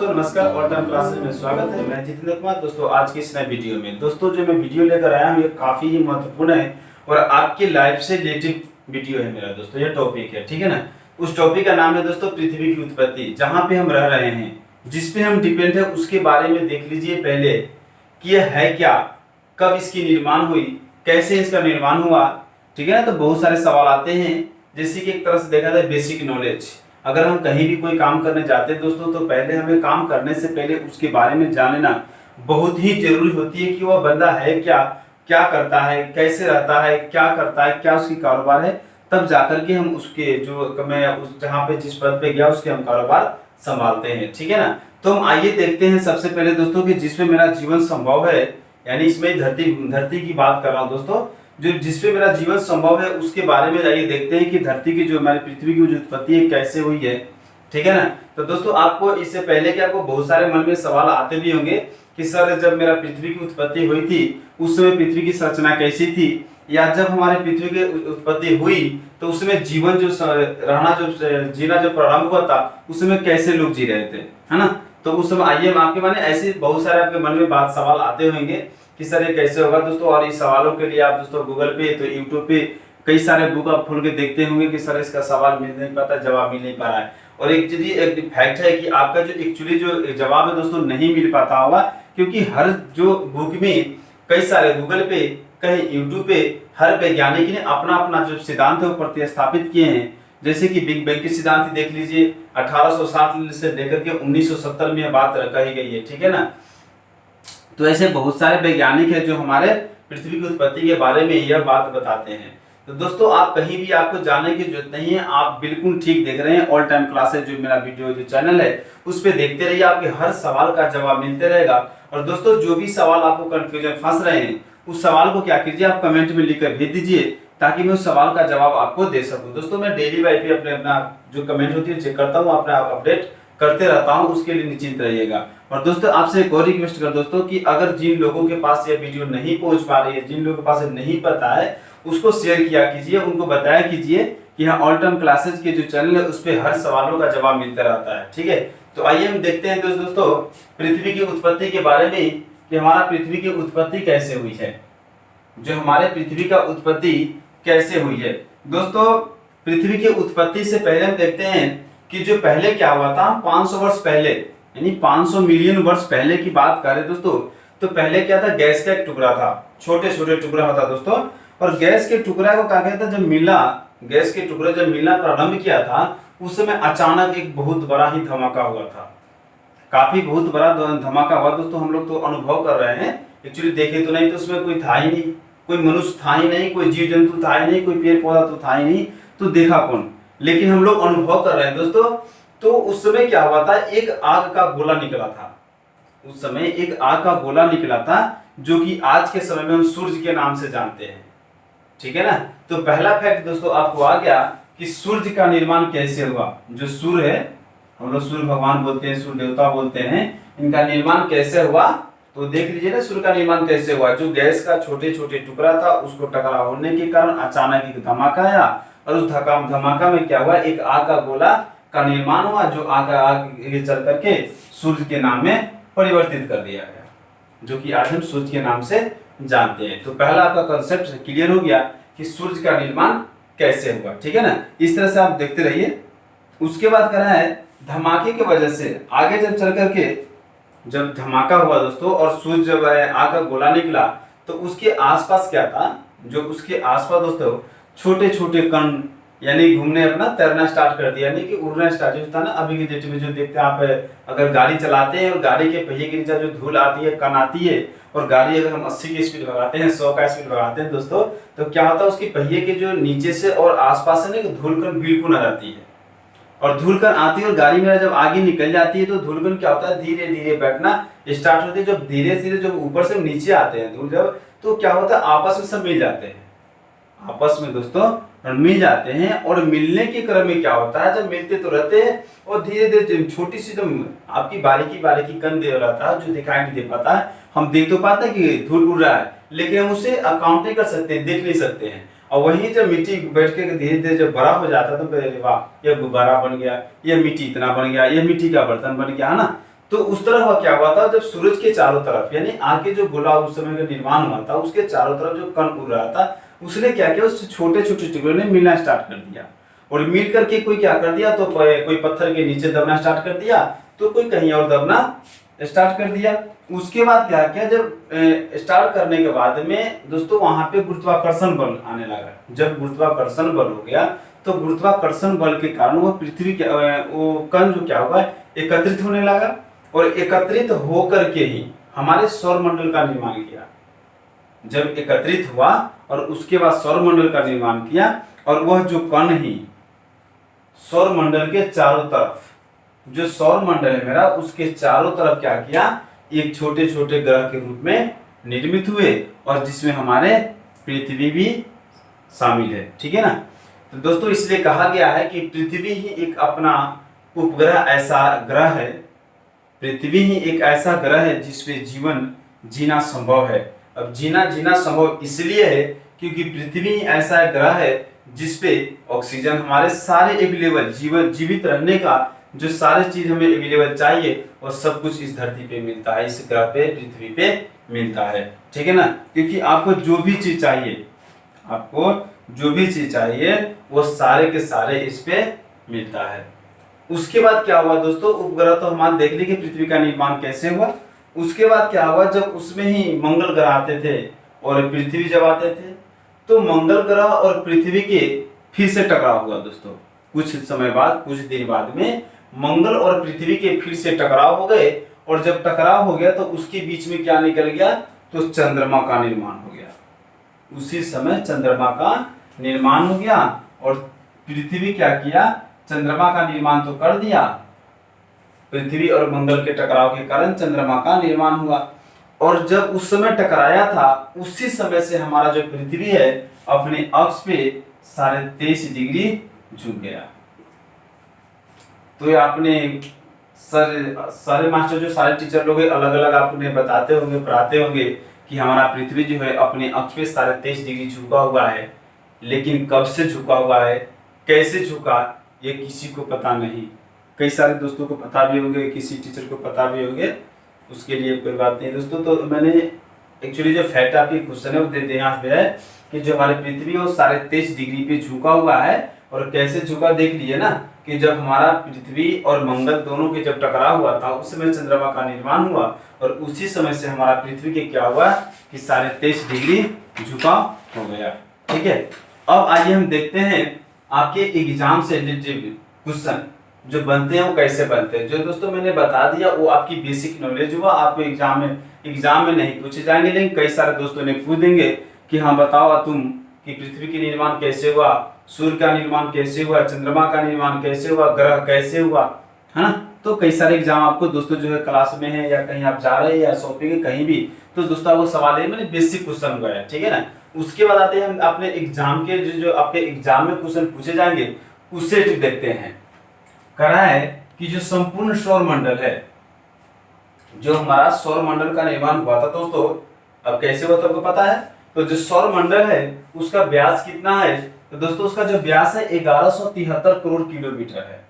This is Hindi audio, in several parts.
दोस्तों नमस्कार। ऑल टाइम क्लासेस में स्वागत है। मैं जितेंद्र कुमार। दोस्तों आज की इस नए वीडियो में दोस्तों जो मैं वीडियो लेकर आया हूँ ये काफी ही महत्वपूर्ण है और आपकी लाइफ से रिलेटेड वीडियो है मेरा दोस्तों। ये टॉपिक है, ठीक है ना। उस टॉपिक का नाम है दोस्तों पृथ्वी की उत्पत्ति। जहाँ पे हम रह रहे हैं, जिस पे हम डिपेंड है, उसके बारे में देख लीजिए पहले कि यह है क्या, कब इसकी निर्माण हुई, कैसे इसका निर्माण हुआ, ठीक है ना। तो बहुत सारे सवाल आते हैं, जैसे कि एक तरह से देखा जाए बेसिक नॉलेज। अगर हम कहीं भी कोई काम करने जाते हैं दोस्तों, तो पहले हमें काम करने से पहले उसके बारे में जान लेना बहुत ही जरूरी होती है कि वह बंदा है क्या, क्या करता है, कैसे रहता है, क्या करता है, क्या उसकी कारोबार है। तब जाकर के हम उसके जो मैं उस जहाँ पे जिस पद पे गया उसके हम कारोबार संभालते हैं, ठीक है ना। तो हम आइए देखते हैं सबसे पहले दोस्तों कि जिसमें मेरा जीवन संभव है, यानी इसमें धरती की बात कर रहा हूँ दोस्तों, जो जिसपे मेरा जीवन संभव है उसके बारे में आइए देखते हैं कि धरती की जो हमारी पृथ्वी की जो उत्पत्ति है कैसे हुई है, ठीक है ना। तो दोस्तों आपको इससे पहले कि आपको बहुत सारे मन में सवाल आते भी होंगे कि सर जब मेरा पृथ्वी की उत्पत्ति हुई थी उस समय पृथ्वी की संरचना कैसी थी, या जब हमारे पृथ्वी की उत्पत्ति हुई तो उसमें जीवन जो रहना जो जीना जो प्रारंभ हुआ था उस समय कैसे लोग जी रहे थे, है ना। तो उस समय आइए हम आपके माने ऐसे बहुत सारे आपके मन में बात सवाल आते होंगे कि सर ये कैसे होगा दोस्तों। और इस सवालों के लिए आप दोस्तों गूगल पे तो यूट्यूब पे कई सारे बुक आप खोल के देखते होंगे कि सर इसका सवाल मिल नहीं पाता, जवाब मिल नहीं पा रहा है। और एक चीज एक फैक्ट है कि आपका जो एक्चुअली जो जवाब है दोस्तों नहीं मिल पाता होगा, क्योंकि हर जो बुक में कई सारे गूगल पे कहीं यूट्यूब पे हर वैज्ञानिक ने अपना अपना जो सिद्धांत है वो प्रतिस्थापित किए हैं। जैसे कि बिग बैंग के सिद्धांत देख लीजिए, 1860 से लेकर के 1970 में यह बात कही गई है, ठीक है ना। तो ऐसे बहुत सारे वैज्ञानिक हैं जो हमारे पृथ्वी की उत्पत्ति के बारे में यह बात बताते हैं। तो दोस्तों आप कहीं भी आपको जानने की जरूरत नहीं है, आप बिल्कुल ठीक देख रहे हैं। ऑल टाइम क्लासेस जो मेरा वीडियो जो चैनल है उस पे देखते रहिए, आपके हर सवाल का जवाब मिलते रहेगा। और दोस्तों जो भी सवाल आपको कंफ्यूजन फंस रहे हैं उस सवाल को क्या कीजिए, आप कमेंट में लिखकर भेज दीजिए ताकि मैं उस सवाल का जवाब आपको दे सकूं। दोस्तों मैं डेली वाइज पे अपना जो कमेंट होती है चेक करता हूँ, अपना अपडेट करते रहता हूं, उसके लिए निश्चिंत रहिएगा। और दोस्तों आपसे एक और रिक्वेस्ट कर दोस्तों कि अगर जिन लोगों के पास ये वीडियो नहीं पहुंच पा रही है, जिन लोगों के पास नहीं पता है, उसको शेयर किया कीजिए, उनको बताया कीजिए कि हाँ ऑल टाइम क्लासेस के जो चैनल है उस पर हर सवालों का जवाब मिलता रहता है, ठीक है। तो आइए हम देखते हैं दोस्तों पृथ्वी की उत्पत्ति के बारे में कि हमारा पृथ्वी की उत्पत्ति कैसे हुई है, जो हमारे पृथ्वी का उत्पत्ति कैसे हुई है। दोस्तों पृथ्वी की उत्पत्ति से पहले हम देखते हैं कि जो पहले क्या हुआ था, 500 वर्ष पहले, यानी 500 मिलियन वर्ष पहले की बात करें दोस्तों, तो पहले क्या था, गैस का एक टुकड़ा था, छोटे छोटे टुकड़ा होता दोस्तों। और गैस के टुकड़ा को क्या कहता, जब मिला, गैस के टुकड़े जब मिलना प्रारंभ किया था उस समय अचानक एक बहुत बड़ा ही धमाका हुआ था। काफी बहुत बड़ा धमाका हुआ दोस्तों, हम लोग तो अनुभव कर रहे हैं, एक्चुअली देखे तो नहीं, तो उसमें कोई था ही नहीं, कोई मनुष्य था ही नहीं, कोई जीव जंतु था ही नहीं, कोई पेड़ पौधा तो था ही नहीं, तो देखा कौन, लेकिन हम लोग अनुभव कर रहे हैं दोस्तों। तो उस समय क्या हुआ था, एक आग का गोला निकला था, उस समय एक आग का गोला निकला था जो कि आज के समय में हम सूर्य के नाम से जानते हैं, ठीक है ना। तो पहला फैक्ट दोस्तों आपको आ गया कि सूर्य का निर्माण कैसे हुआ। जो सूर्य है, हम लोग सूर्य भगवान बोलते हैं, सूर्य देवता बोलते हैं, इनका निर्माण कैसे हुआ तो देख लीजिए ना। सूर्य का निर्माण कैसे हुआ, जो गैस का छोटे छोटे टुकड़ा था उसको टकराव होने के कारण अचानक एक धमाका आया, और उस धमाका में क्या हुआ, एक आग का गोला का निर्माण हुआ, जो आग चल करके सूर्य के नाम में परिवर्तित कर दिया गया, जो कि आज हम सूर्य के नाम से जानते हैं। तो पहला आपका कंसेप्ट क्लियर हो गया कि सूर्य का निर्माण कैसे हुआ, ठीक है ना। इस तरह से आप देखते रहिए। उसके बाद कह रहा है धमाके की वजह से आगे जब चल करके जब धमाका हुआ दोस्तों और सूर्य जब आग का गोला निकला तो उसके आसपास क्या था, जो उसके आसपास दोस्तों छोटे छोटे कण, यानी घूमने अपना तैरना स्टार्ट कर दिया, यानी कि उड़ना स्टार्ट होता है ना। अभी के डेट में जो देखते हैं आप, अगर गाड़ी चलाते हैं और गाड़ी के पहिए के नीचे जो धूल आती है, कण आती है, और गाड़ी अगर हम 80 की स्पीड भगाते हैं, 100 का स्पीड भगाते हैं दोस्तों, तो क्या होता है उसके पहिए के जो नीचे से और आसपास से ना धूल कण बिल्कुल आ जाती है, और धूलकण आती है और गाड़ी मेरा जब आगे निकल जाती है तो धूलकण क्या होता है, धीरे धीरे बैठना स्टार्ट होती है। जब धीरे धीरे जब ऊपर से नीचे आते हैं धूल जब, तो क्या होता है आपस में सब मिल जाते हैं, आपस में दोस्तों मिल जाते हैं। और मिलने के क्रम में क्या होता है, जब मिलते तो रहते हैं और धीरे धीरे छोटी सी जो आपकी बारीकी कण दे रहता है, जो दिखाई नहीं दे पाता है, हम देख तो पाते हैं कि धूल उड़ रहा है, लेकिन हम उसे अकाउंट नहीं कर सकते, देख नहीं सकते हैं। और वहीं जब मिट्टी बैठ के धीरे धीरे जब बड़ा हो जाता है तो वाह यह गुब्बारा बन गया, यह मिट्टी इतना बन गया, यह मिट्टी का बर्तन बन गया, है ना। तो उस तरह हुआ क्या हुआ था, जब सूरज के चारों तरफ यानी आगे जो गोला उस समय का निर्माण हुआ था, उसके चारों तरफ जो कण उड़ रहा था, उसने क्या किया, उससे छोटे छोटे टुकड़ों ने मिलना स्टार्ट कर दिया। और मिल करके कोई क्या कर दिया, तो कोई पत्थर के नीचे दबना स्टार्ट कर दिया, तो कोई कहीं और दबना स्टार्ट कर दिया। उसके बाद क्या किया, जब स्टार्ट करने के बाद में दोस्तों वहां पे गुरुत्वाकर्षण बल आने लगा। जब गुरुत्वाकर्षण बल हो गया, तो गुरुत्वाकर्षण बल के कारण वो पृथ्वी के वो कण जो क्या हुआ, एकत्रित होने लगा, और एकत्रित होकर के ही हमारे सौर मंडल का निर्माण किया। जब एकत्रित हुआ और उसके बाद सौर मंडल का निर्माण किया, और वह जो कण ही सौर मंडल के चारों तरफ, जो सौर मंडल है मेरा, उसके चारों तरफ क्या किया, एक छोटे छोटे ग्रह के रूप में निर्मित हुए, और जिसमें हमारे पृथ्वी भी शामिल है। ठीक है ना। तो दोस्तों इसलिए कहा गया है कि पृथ्वी ही एक अपना उपग्रह ऐसा ग्रह है, पृथ्वी ही एक ऐसा ग्रह है जिसपे जीवन जीना संभव है। अब जीना संभव इसलिए है क्योंकि पृथ्वी ही ऐसा ग्रह है जिसपे ऑक्सीजन हमारे सारे अवेलेबल, जीवन जीवित रहने का जो सारे चीज हमें अवेलेबल चाहिए, और सब कुछ इस धरती पे मिलता है, इस ग्रह पे, पृथ्वी पे मिलता है। ठीक है ना। क्योंकि आपको जो भी चीज चाहिए, आपको जो भी चीज चाहिए वो सारे के सारे इस पे मिलता है। उसके बाद क्या हुआ दोस्तों, उपग्रह तो हमारे देख ली कि पृथ्वी का निर्माण कैसे हुआ। उसके बाद क्या हुआ, जब उसमें ही मंगल ग्रह आते थे और पृथ्वी जब आते थे, तो मंगल ग्रह और पृथ्वी के फिर से टकराव हुआ दोस्तों। कुछ समय बाद, कुछ दिन बाद में मंगल और पृथ्वी के फिर से टकराव हो गए, और जब टकराव हो गया तो उसके बीच में क्या निकल गया, तो चंद्रमा का निर्माण हो गया। उसी समय चंद्रमा का निर्माण हो गया, और पृथ्वी क्या किया, चंद्रमा का निर्माण तो कर दिया, पृथ्वी और मंगल के टकराव के कारण चंद्रमा का निर्माण हुआ। और जब उस समय टकराया था, उसी समय से हमारा जो पृथ्वी है अपने अक्ष पे 23.5 डिग्री झुक गया। तो ये आपने सारे मास्टर जो सारे टीचर लोग अलग अलग आपने बताते होंगे, पढ़ाते होंगे कि हमारा पृथ्वी जो है अपने अक्ष पे 23.5 डिग्री झुका हुआ है। लेकिन कब से झुका हुआ है, कैसे झुका, ये किसी को पता नहीं। कई सारे दोस्तों को पता भी होंगे, किसी टीचर को पता भी होंगे, उसके लिए कोई बात नहीं दोस्तों। तो मैंने एक्चुअली जो फैक्ट आपकी क्वेश्चन है वो दे यहाँ पे है कि जो हमारे पृथ्वी है वो 23.5 डिग्री पे झुका हुआ है। और कैसे झुका देख लिए ना, कि जब हमारा पृथ्वी और मंगल दोनों के जब टकराव हुआ था, उस समय चंद्रमा का निर्माण हुआ, और उसी समय से हमारा पृथ्वी के क्या हुआ कि 23.5 डिग्री झुका हो गया। ठीक है। अब आइए हम देखते हैं आपके एग्जाम से रिलेटेड क्वेश्चन जो बनते हैं वो कैसे बनते हैं। जो दोस्तों मैंने बता दिया वो आपकी बेसिक नॉलेज हुआ, आपको एग्जाम में नहीं पूछे जाएंगे, लेकिन कई सारे दोस्तों ने पूछ देंगे कि हाँ बताओ तुम कि पृथ्वी का निर्माण कैसे हुआ, सूर्य का निर्माण कैसे हुआ, चंद्रमा का निर्माण कैसे हुआ, ग्रह कैसे हुआ, है ना। तो कई सारे एग्जाम आपको दोस्तों जो है क्लास में है, या कहीं आप जा रहे हैं, या शॉपिंग कहीं भी, तो दोस्तों वो सवाल है मैंने बेसिक क्वेश्चन हुआ है। ठीक है ना। उसके बाद आते हैं हम अपने एग्जाम के जो आपके एग्जाम में क्वेश्चन पूछे जाएंगे उससे देखते हैं। कहा है कि जो संपूर्ण सौर मंडल है, जो हमारा सौर मंडल का निर्माण हुआ था दोस्तों, अब कैसे हुआ तो आपको पता है। तो जो सौर मंडल है उसका व्यास कितना है, तो दोस्तों उसका जो व्यास है 1173 करोड़ किलोमीटर है।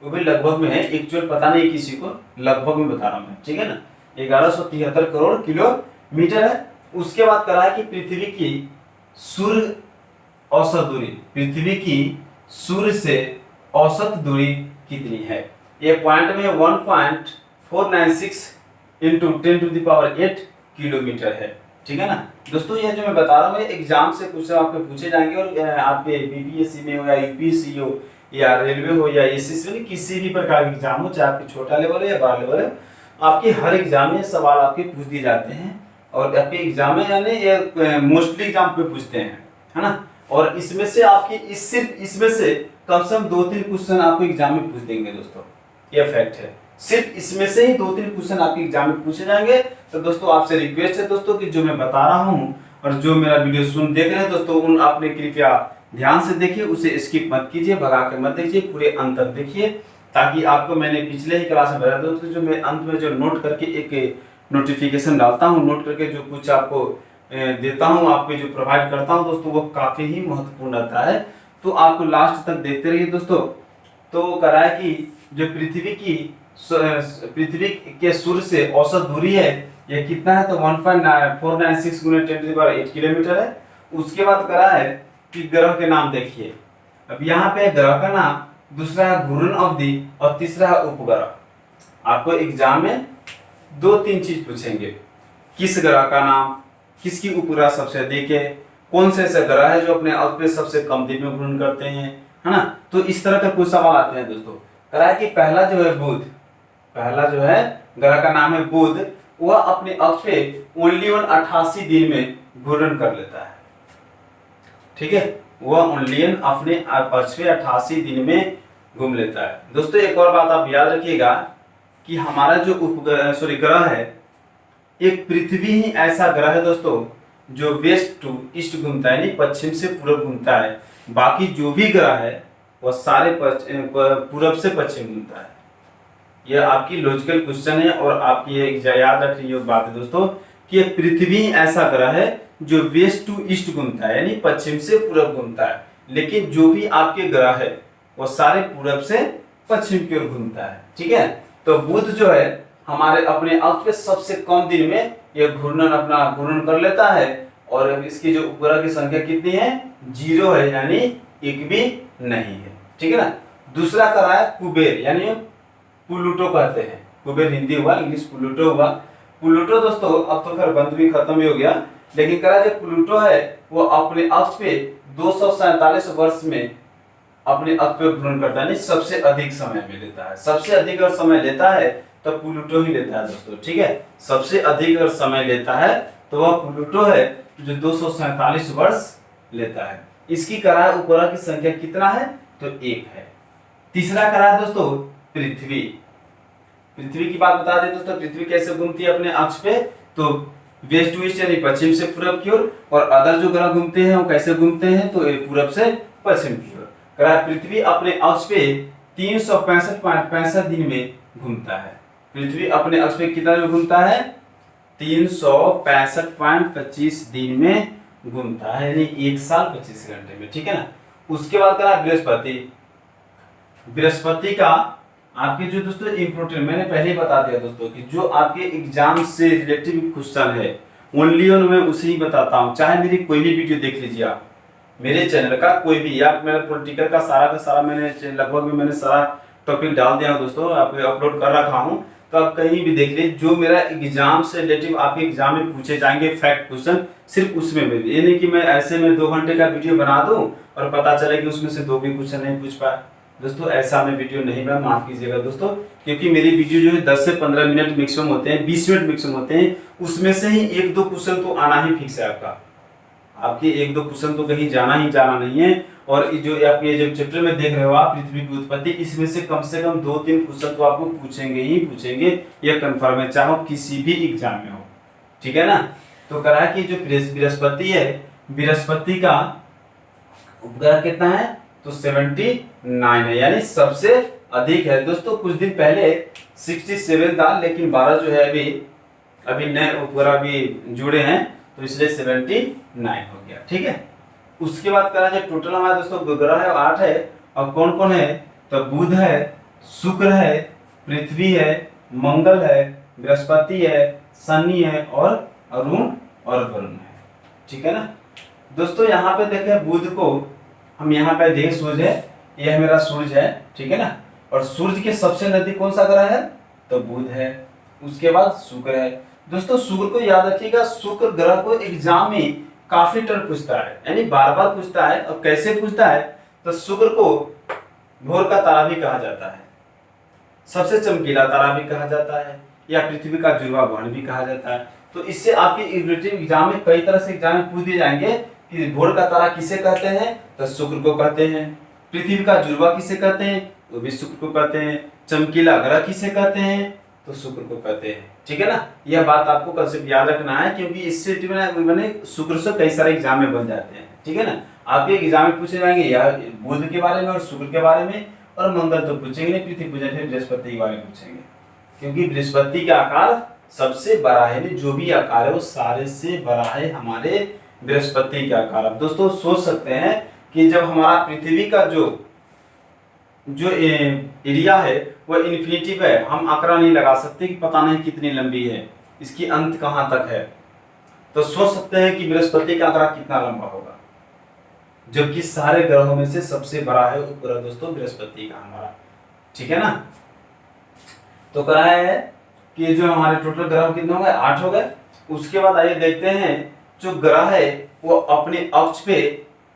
वो भी लगभग में है, एक्चुअल पता नहीं किसी को, लगभग में बता रहा हूं मैं। ठीक है ना। 1173 करोड़ किलोमीटर है। उसके बाद कहा है कि पृथ्वी की सूर्य औसत दूरी, पृथ्वी की सूर्य से औसत दूरी कितनी है। ये पॉइंट में 1.496 इंटू 10⁸ किलोमीटर है। ठीक है ना दोस्तों। ये जो मैं बता रहा हूँ एग्जाम से क्वेश्चन आपके पूछे जाएंगे, और आपके बीपीएससी में हो या यूपीएससी हो या रेलवे हो या एसएससी में, किसी भी प्रकार का एग्जाम हो, चाहे आपके छोटा लेवल है या बड़ा लेवल है, आपके हर एग्जाम में सवाल आपके पूछ दिए जाते हैं। और आपके एग्जाम में यानी ये मोस्टली एग्जाम पे पूछते हैं, है ना। और इसमें से आपकी सिर्फ इसमें से कम से कम 2-3 क्वेश्चन आपको एग्जाम में पूछ देंगे दोस्तों, ये फैक्ट है। सिर्फ इसमें से ही 2-3 क्वेश्चन आपके एग्जाम में पूछे जाएंगे। तो दोस्तों आपसे रिक्वेस्ट है दोस्तों कि जो मैं बता रहा हूँ और जो मेरा वीडियो देख रहे हैं दोस्तों, उन आपने कृपया ध्यान से देखिए, उसे स्किप मत कीजिए, भगा के मत देखिए, पूरे अंत तक देखिए, ताकि आपको मैंने पिछले ही क्लास में बताया दोस्तों, जो मैं अंत में जो नोट करके एक नोटिफिकेशन डालता हूँ, नोट करके जो कुछ आपको देता हूँ, आपको जो प्रोवाइड करता हूँ दोस्तों, वो काफी ही महत्वपूर्ण रहता है। तो आपको लास्ट तक देखते रहिए दोस्तों। तो कह रहा है कि जो पृथ्वी की पृथ्वी के सूर्य से औसत दूरी है, ये कितना है तो 1.496 गुना 10⁸ किलोमीटर है। उसके बाद करा है कि ग्रह के नाम देखिए। अब यहाँ पे ग्रह का नाम, दूसरा है घूर्णन अवधि और तीसरा है उपग्रह। आपको एग्जाम में 2-3 चीज पूछेंगे, किस ग्रह का नाम, किसकी उपग्रह सबसे अधिक है, कौन से ऐसे ग्रह है जो अपने अर्थ पे सबसे कम दिन में घूर्णन करते हैं, है ना। तो इस तरह के कुछ सवाल आते हैं दोस्तों। कह रहा है कि पहला जो है बुध, पहला जो है ग्रह का नाम है बुध, वह अपने अक्ष पे ओनली 88 दिन में घूर्णन कर लेता है। ठीक है, वह ओनली अपने अक्ष पे 88 दिन में घूम लेता है। दोस्तों एक और बात आप याद रखिएगा कि हमारा जो ग्रह है, एक पृथ्वी ही ऐसा ग्रह है दोस्तों जो वेस्ट टू ईस्ट घूमता है, यानी पश्चिम से पूर्व घूमता है। बाकी जो भी ग्रह है वह सारे पूरब से पश्चिम घूमता है। यह आपकी लॉजिकल क्वेश्चन है और आपकी ये याद रखने योग्य बात है दोस्तों कि पृथ्वी ऐसा ग्रह है जो वेस्ट टू ईस्ट घूमता है, यानी पश्चिम से पूरब घूमता है। लेकिन जो भी आपके ग्रह है वो सारे पूरब से पश्चिम की ओर घूमता है। ठीक है, तो बुध जो है हमारे अपने अक्ष पे सबसे कम दिन में यह घूर्णन कर लेता है। और इसकी जो उपग्रह की संख्या कितनी है, 0 है, यानी एक भी नहीं है। ठीक है ना। दूसरा करा है कुबेर, यानी प्लूटो कहते हैं। कुबेर हिंदी हुआ, इंग्लिश प्लूटो हुआ। प्लूटो दोस्तों अब तो खैर बंद भी खत्म भी हो गया, लेकिन करा जो प्लूटो है वो अपने अक्ष पे 247 वर्ष में अपने अक्ष पे घूर्णन करता है, सबसे अधिक समय में लेता है। सबसे अधिक अगर समय लेता है तो प्लूटो ही लेता है दोस्तों। ठीक है, सबसे अधिक अगर समय लेता है तो वह प्लूटो है जो 247 वर्ष लेता है। इसकी करा उपग्रह की संख्या कितना है तो 1 है। तीसरा करा है दोस्तों पृथ्वी। पृथ्वी की बात बता दें दोस्तों, पृथ्वी कैसे घूमती है अपने अक्ष पे, तो वेस्ट टू ईस्ट यानी पश्चिम से पूरब की ओर, और अदर जो ग्रह घूमते हैं वो कैसे घूमते हैं तो पूरब से पश्चिम की ओर। करा पृथ्वी अपने अक्ष पे 365.65 दिन में घूमता है। पृथ्वी अपने अक्ष पे कितना में घूमता है, 365.25 दिन में घूमता है, यानी 1 साल 25 घंटे में। ठीक है ना। उसके बाद करा बृहस्पति। बृहस्पति का आपके जो दोस्तों इंपोर्टेंट, मैंने पहले ही बता दिया दोस्तों कि जो आपके एग्जाम से रिलेटिव क्वेश्चन है ओनली ऑन मैं उसे ही बताता हूँ। चाहे मेरी कोई भी वीडियो देख लीजिए आप, मेरे चैनल का कोई भी, या मेरा पॉलिटिकल का सारा मैंने लगभग में मैंने सारा टॉपिक डाल दिया हूँ दोस्तों, आप अपलोड कर रखा हूँ, तो आप कहीं भी देख लीजिए। जो मेरा एग्जाम से रिलेटिव आपके एग्जाम में पूछे जाएंगे फैक्ट क्वेश्चन, सिर्फ उसमें में, ये नहीं कि मैं ऐसे में 2 घंटे का वीडियो बना दूं और पता चले कि उसमें से 2 भी क्वेश्चन नहीं पूछ पाए। दोस्तों ऐसा मैं वीडियो नहीं बना, माफ कीजिएगा दोस्तों, क्योंकि मेरी वीडियो जो है 10 से 15 मिनट मैक्सिमम होते हैं, 20 मिनट मैक्सिमम होते हैं, उसमें से ही 1-2 क्वेश्चन तो आना ही फिक्स है आपका। आपके 1-2 क्वेश्चन तो कहीं जाना ही जाना नहीं है। और जो आपके जब चैप्टर में देख रहे हो आप पृथ्वी की उत्पत्ति, इसमें से कम 2-3 क्वेश्चन तो आपको पूछेंगे ही पूछेंगे, यह कंफर्म है, चाहे किसी भी एग्जाम में हो। ठीक है ना। तो करा कि जो बृहस्पति है, बृहस्पति का उपग्रह कितना है तो 79 है, यानी सबसे अधिक है दोस्तों। कुछ दिन पहले 67 था, लेकिन 12 जो है अभी नए उपग्रह भी जुड़े हैं, तो इसलिए 79 हो गया। ठीक है। उसके बाद करा जाए टोटल हमारे दोस्तों ग्रह है 8 है। और कौन कौन है तो बुध है, शुक्र है, पृथ्वी है, मंगल है, बृहस्पति है, शनि है और अरुण और वरुण है। ठीक है ना दोस्तों। यहाँ पे देखें बुध को हम यहाँ पे देखें सूर्य है, यह मेरा सूर्य है। ठीक है ना। और सूर्य के सबसे नजदीक कौन सा ग्रह है तो बुध है। उसके बाद शुक्र है दोस्तों। शुक्र को याद रखिएगा, शुक्र ग्रह को एग्जाम में काफी टर्न पूछता है, यानी बार-बार पूछता है। और कैसे पूछता है तो शुक्र को भोर का तारा भी कहा जाता है, सबसे चमकीला तारा भी कहा जाता है, या पृथ्वी का जुड़वा ग्रह भी कहा जाता है। तो इससे आपके एग्जाम में कई तरह से एग्जाम में पूछ दिए जाएंगे कि भोर का तारा किसे कहते हैं तो शुक्र को कहते हैं, पृथ्वी का जुड़वा किसे कहते हैं तो भी शुक्र को कहते हैं, चमकीला ग्रह किसे कहते हैं तो शुक्र को कहते हैं। ठीक है ना। यह बात आपको कंसेप्ट याद रखना है, क्योंकि इससे मैंने शुक्र से कई सारे एग्जाम में बन जाते हैं। ठीक है ना। आपके एग्जाम में पूछे जाएंगे या बुध के बारे में और शुक्र के बारे में, और मंगल तो पूछेंगे नहीं, पृथ्वी पूछेंगे, फिर बृहस्पति के बारे में पूछेंगे, क्योंकि बृहस्पति का आकार सबसे बड़ा है, जो भी आकार है वो सारे से बड़ा है हमारे बृहस्पति का आकार। अब दोस्तों सोच सकते हैं कि जब हमारा पृथ्वी का जो जो एरिया है वो इन्फिनिटिव है, हम आंकड़ा नहीं लगा सकते कि पता नहीं कितनी लंबी है, इसकी अंत कहाँ तक है। तो सोच सकते हैं कि बृहस्पति का आंकड़ा कितना लंबा होगा, जबकि सारे ग्रहों में से सबसे बड़ा है उपग्रह दोस्तों बृहस्पति का हमारा, ठीक है ना। तो कहा है कि जो हमारे टोटल ग्रह कितने हो गए, 8 हो गए। उसके बाद आइए देखते हैं जो ग्रह है वो अपने अक्ष पे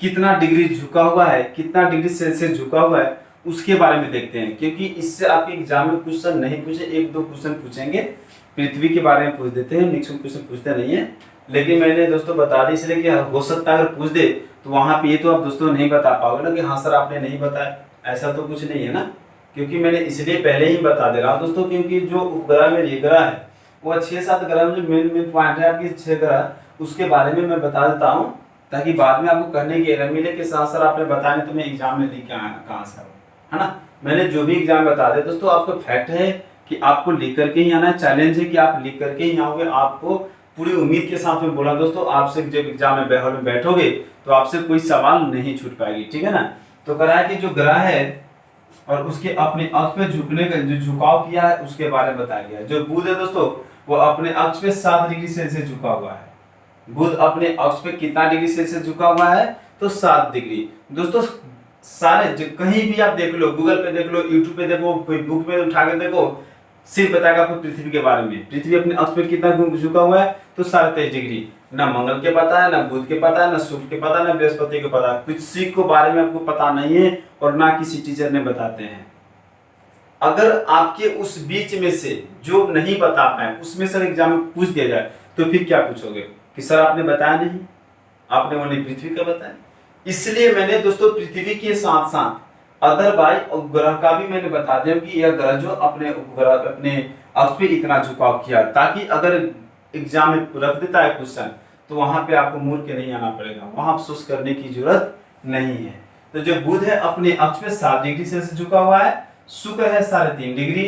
कितना डिग्री झुका हुआ है, कितना डिग्री सेल्सियस झुका हुआ है, उसके बारे में देखते हैं। क्योंकि इससे आपके एग्जाम में क्वेश्चन नहीं पूछे, 1-2 क्वेश्चन पूछेंगे, पृथ्वी के बारे में पूछ देते हैं, मैक्सिमम क्वेश्चन पूछते नहीं है। लेकिन मैंने दोस्तों बता दी इसलिए कि हो सकता है अगर पूछ दे तो वहां पे ये तो आप दोस्तों नहीं बता पाओगे ना कि हाँ सर आपने नहीं बताया, ऐसा तो कुछ नहीं है ना। क्योंकि मैंने इसलिए पहले ही बता दे रहा हूँ दोस्तों, क्योंकि जो उपग्रह में ये ग्रह है वो 6-7 ग्रह में जो मेन पॉइंट है आपकी 6 ग्रह, उसके बारे में मैं बता देता हूँ, ताकि बाद में आपको कहने की एरर मिले कि सर आपने बताया नहीं तो मैं एग्जाम में लिख के आया कहाँ से, है ना। मैंने जो भी एग्जाम बता दे दोस्तों, आपको फैक्ट है कि आपको लिख करके ही आना है, चैलेंज है कि आप लिख करके ही आओगे। आपको पूरी उम्मीद के साथ में बोला दोस्तों, आपसे जब एग्जाम में हॉल में बैठोगे तो आपसे कोई सवाल नहीं छूट पाएगी, ठीक है ना। तो करा है कि जो ग्रह है और उसके अपने अक्ष पे झुकने का जो झुकाव किया है उसके बारे में बताया गया है। जो बुध है दोस्तों वो अपने अक्ष पे 7 डिग्री सेल्सियस झुका हुआ है। बुध अपने अक्ष पे कितना डिग्री सेल्सियस झुका हुआ है, तो 7 डिग्री। दोस्तों सारे कहीं भी आप देख लो, गूगल पे देख लो, यूट्यूब पे देखो, कोई बुक में उठा के देखो, सिर्फ बताएगा आपको पृथ्वी के बारे में। पृथ्वी अपने अक्ष पे कितना झुका हुआ है, तो 23.5 डिग्री। ना मंगल के पता है, ना बुध के पता है, ना शुक्र के पता है, ना बृहस्पति के पता है, किसी को बारे में आपको पता नहीं है और ना किसी टीचर ने बताते हैं। अगर आपके उस बीच में से जो नहीं बता पाए उसमें से एग्जाम में पूछ दिया जाए तो फिर क्या पूछोगे कि सर आपने बताया नहीं, आपने ओनली पृथ्वी का बताया। इसलिए मैंने दोस्तों पृथ्वी के साथ साथ अदर बाई उपग्रह का भी मैंने बता दिया कि यह ग्रह जो अपने उपग्रह अपने अक्ष पे इतना झुकाव किया, ताकि अगर एग्जाम में रख देता है क्वेश्चन तो वहां पे आपको मुड़ के नहीं आना पड़ेगा, वहां अफसोस करने की जरूरत नहीं है। तो जो बुध है अपने अक्ष पे 7 डिग्री सेल्सियस झुका हुआ है, शुक्र है 3.5 डिग्री,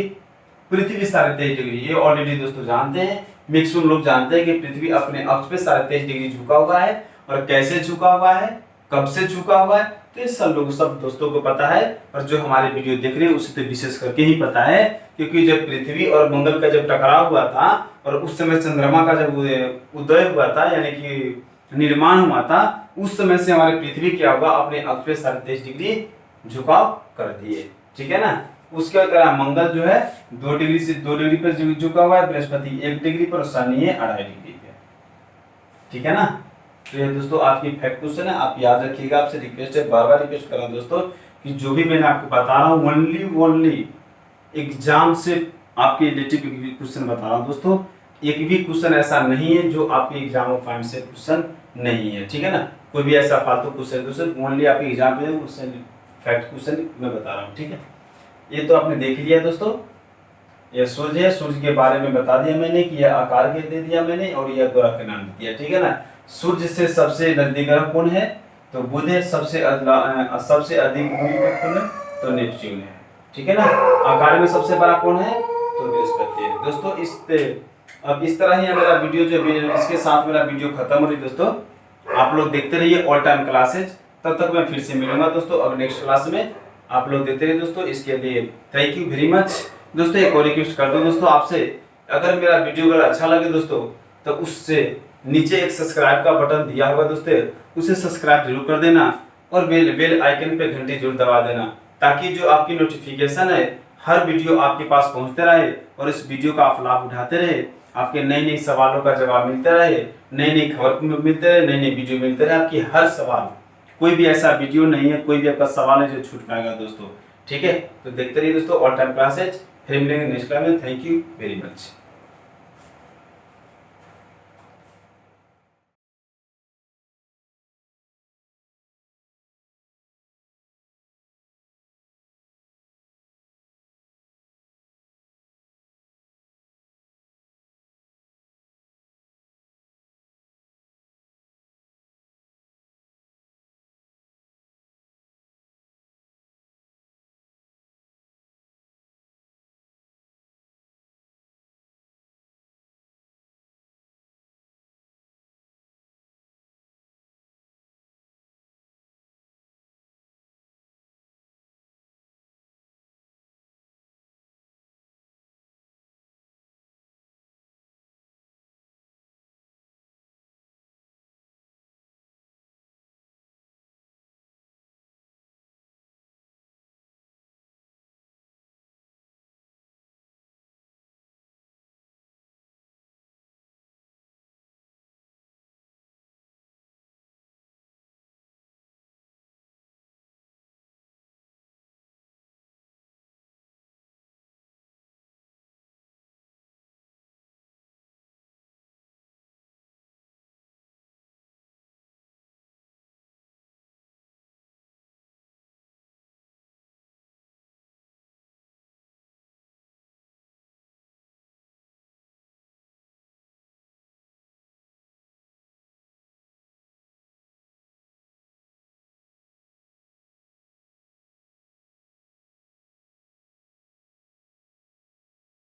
पृथ्वी 23.5 डिग्री। ये ऑलरेडी दोस्तों जानते हैं, मैक्सिमम लोग जानते हैं कि पृथ्वी अपने अक्ष पे 23.5 डिग्री झुका हुआ है। और कैसे झुका हुआ है, कब से झुका हुआ है, तो ये सब दोस्तों को पता है। और जो हमारे वीडियो देख रहे हैं उसे तो विशेष करके ही पता है, क्योंकि जब पृथ्वी और मंगल का जब टकराव हुआ था और उस समय चंद्रमा का जब उदय हुआ था, यानी कि निर्माण हुआ था, उस समय से हमारे पृथ्वी क्या होगा, अपने अक्ष पे 23.5 डिग्री झुकाव कर दिए, ठीक है ना। उसके बाद मंगल जो है 2 डिग्री पर झुका हुआ है, बृहस्पति 1 डिग्री पर, शनि है 2.5 डिग्री पे, ठीक है ना। तो ये दोस्तों आपकी फैक्ट क्वेश्चन है, आप याद रखिएगा। आपसे रिक्वेस्ट है, बार बार रिक्वेस्ट कर रहा हूं दोस्तों कि जो भी मैंने आपको बता रहा हूँ ओनली एग्जाम से आपके रिलेटिव क्वेश्चन बता रहा हूँ दोस्तों। एक भी क्वेश्चन ऐसा नहीं है जो आपके एग्जाम ऑफ पॉइंट से क्वेश्चन नहीं है, ठीक है ना। कोई भी ऐसा फालतू क्वेश्चन दोस्तों ओनली आपके एग्जाम में क्वेश्चन फैक्ट क्वेश्चन मैं बता रहा हूँ, ठीक है। ये तो आपने देख लिया दोस्तों, ये सूर्य है, सूर्य के बारे में बता दिया मैंने कि यह आकार के दे दिया मैंने, और यह ग्रह का नाम दिया, ठीक है ना। सूर्य से सबसे नजदीक ग्रह कौन है, तो बुध है। सबसे अधिक दूरी पर कौन है, तो नेपच्यून है, ठीक है ना। आकार में सबसे बड़ा कौन है, तो बृहस्पति है दोस्तों। अब इस तरह ही मेरा वीडियो जो इसके साथ मेरा वीडियो खत्म हो रही दोस्तों। आप लोग देखते रहिए ऑल टाइम क्लासेज, तब तक मैं फिर से मिलूंगा दोस्तों अब नेक्स्ट क्लास में। आप लोग देते रहिए दोस्तों, इसके लिए थैंक यू वेरी मच दोस्तों। एक और रिक्वेस्ट कर दो दोस्तों आपसे, अगर मेरा वीडियो अगर अच्छा लगे दोस्तों तो उससे नीचे एक सब्सक्राइब का बटन दिया होगा दोस्तों, उसे सब्सक्राइब जरूर कर देना और बेल आइकन पे घंटी जरूर दबा देना, ताकि जो आपकी नोटिफिकेशन है हर वीडियो आपके पास पहुंचते रहे और इस वीडियो का आप लाभ उठाते रहे। आपके नए सवालों का जवाब मिलते रहे, नई खबर मिलते रहे, नई वीडियो मिलते रहे। आपकी हर सवाल, कोई भी ऐसा वीडियो नहीं है, कोई भी आपका सवाल है जो छूट पाएगा दोस्तों, ठीक है। तो देखते रहिए दोस्तों ऑल टाइम क्लासेज। फिर मिलेंगे नेक्स्ट क्लास में। Thank you very much.